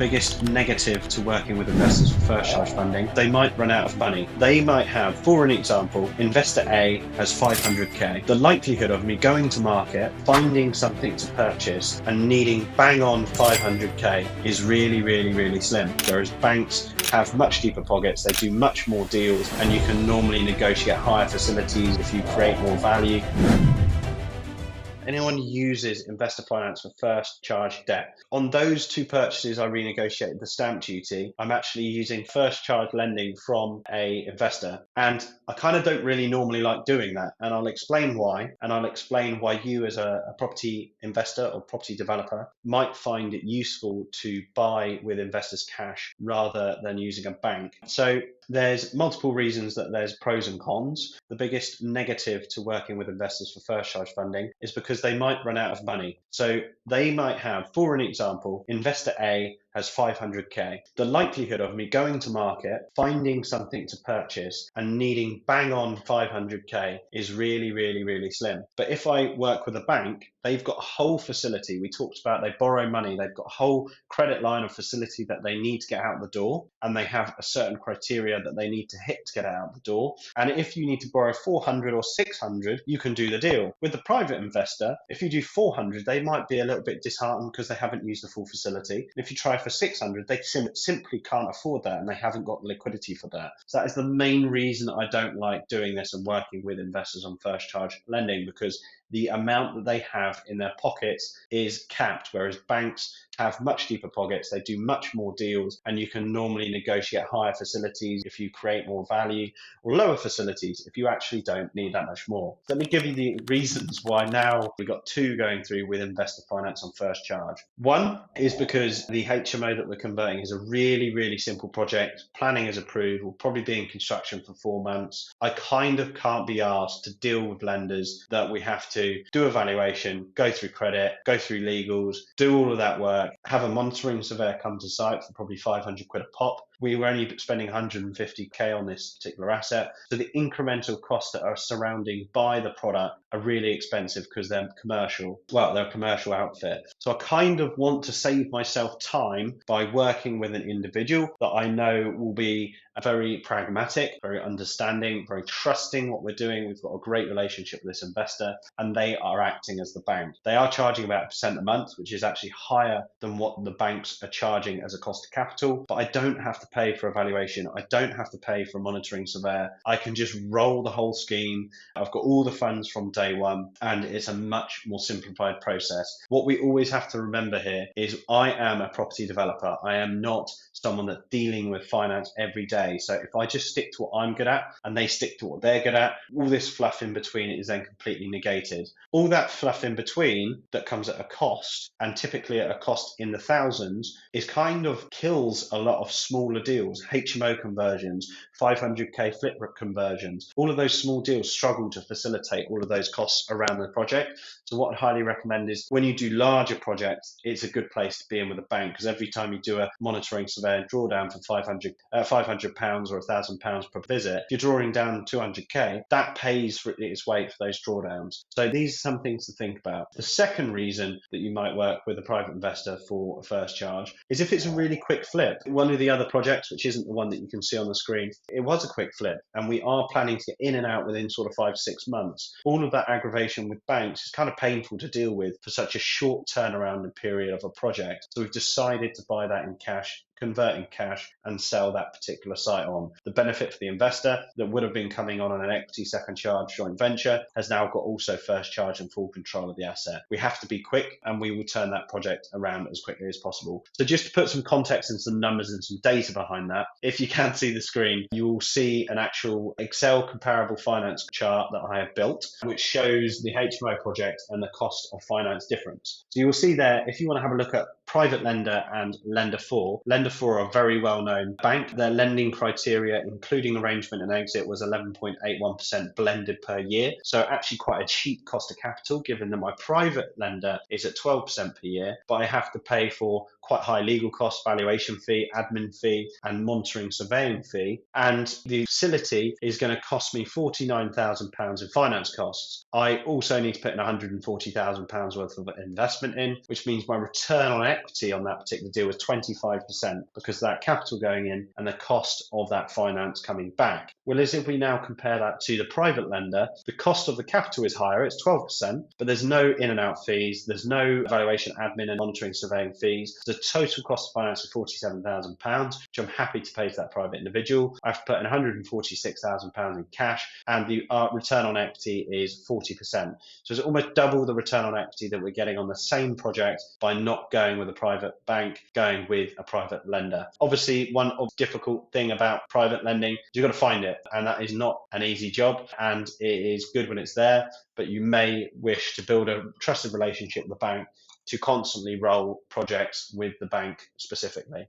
Biggest negative to working with investors for first charge funding, they might run out of money. They might have, for an example, investor A has 500k. The likelihood of me going to market, finding something to purchase and needing bang on 500k is really slim. Whereas banks have much deeper pockets, they do much more deals, and you can normally negotiate higher facilities if you create more value. Anyone uses investor finance for first charge debt. On those two purchases, I renegotiated the stamp duty. I'm actually using first charge lending from a investor, and I kind of don't really normally like doing that, and I'll explain why, and I'll explain why you as a property investor or property developer might find it useful to buy with investors' cash rather than using a bank. So there's multiple reasons that there's pros and cons. The biggest negative to working with investors for first charge funding is because they might run out of money. So they might have, for an example, investor A has 500k. The likelihood of me going to market, finding something to purchase and needing bang on 500k is really slim. But if I work with a bank, they've got a whole facility. We talked about they borrow money. They've got a whole credit line of facility that they need to get out the door, and they have a certain criteria that they need to hit to get out the door. And if you need to borrow 400 or 600, you can do the deal. With the private investor, if you do 400, they might be a little bit disheartened because they haven't used the full facility. If you try for 600, they simply can't afford that, and they haven't got liquidity for that. So that is the main reason I don't like doing this and working with investors on first charge lending, because the amount that they have in their pockets is capped, whereas banks have much deeper pockets, they do much more deals, and you can normally negotiate higher facilities if you create more value, or lower facilities if you actually don't need that much more. Let me give you the reasons why now we've got two going through with investor finance on first charge. One is because the HMO that we're converting is a really simple project. Planning is approved, will probably be in construction for 4 months. I kind of can't be asked to deal with lenders that we have to do a valuation, go through credit, go through legals, do all of that work, have a monitoring surveyor come to site for probably 500 quid a pop. We were only spending 150k on this particular asset. So the incremental costs that are surrounding by the product are really expensive because they're commercial. Well, they're a commercial outfit. So I kind of want to save myself time by working with an individual that I know will be very pragmatic, very understanding, very trusting what we're doing. We've got a great relationship with this investor, and they are acting as the bank. They are charging about 1% a month, which is actually higher than what the banks are charging as a cost of capital. But I don't have to pay for a valuation. I don't have to pay for a monitoring surveyor. I can just roll the whole scheme. I've got all the funds from day one, and it's a much more simplified process. What we always have to remember here is I am a property developer. I am not someone that's dealing with finance every day. So if I just stick to what I'm good at and they stick to what they're good at, all this fluff in between is then completely negated. All that fluff in between that comes at a cost, and typically at a cost in the thousands, is kind of kills a lot of smaller deals, HMO conversions, 500k flip conversions. All of those small deals struggle to facilitate all of those costs around the project. So what I highly recommend is when you do larger projects, it's a good place to be in with a bank, because every time you do a monitoring survey and drawdown for £500 or £1,000 per visit, if you're drawing down 200k, that pays for its weight for those drawdowns. So these are some things to think about. The second reason that you might work with a private investor for a first charge is if it's a really quick flip. One of the other projects, which isn't the one that you can see on the screen, it was a quick flip, and we are planning to get in and out within sort of 5 to 6 months. All of that aggravation with banks is kind of painful to deal with for such a short turnaround period of a project. So we've decided to buy that in cash, convert in cash, and sell that particular site on. The benefit for the investor that would have been coming on an equity second charge joint venture has now got also first charge and full control of the asset. We have to be quick, and we will turn that project around as quickly as possible. So just to put some context and some numbers and some data behind that, if you can see the screen, you will see an actual Excel comparable finance chart that I have built, which shows the HMO project and the cost of finance difference. So you will see there, if you want to have a look at private lender and lender 4. Lender 4 are a very well-known bank. Their lending criteria, including arrangement and exit, was 11.81% blended per year. So actually quite a cheap cost of capital, given that my private lender is at 12% per year, but I have to pay for quite high legal costs, valuation fee, admin fee, and monitoring surveying fee. And the facility is going to cost me £49,000 in finance costs. I also need to put in £140,000 worth of investment in, which means my return on equity on that particular deal was 25% because of that capital going in and the cost of that finance coming back. Whereas if we now compare that to the private lender, the cost of the capital is higher, it's 12%, but there's no in and out fees, there's no valuation, admin and monitoring surveying fees. The total cost of finance is £47,000, which I'm happy to pay to that private individual. I've put in £146,000 in cash, and the return on equity is 40%. So it's almost double the return on equity that we're getting on the same project by not going with a private bank, going with a private lender. Obviously, one difficult thing about private lending is you've got to find it, and that is not an easy job, and it is good when it's there, but you may wish to build a trusted relationship with the bank to constantly roll projects with the bank specifically.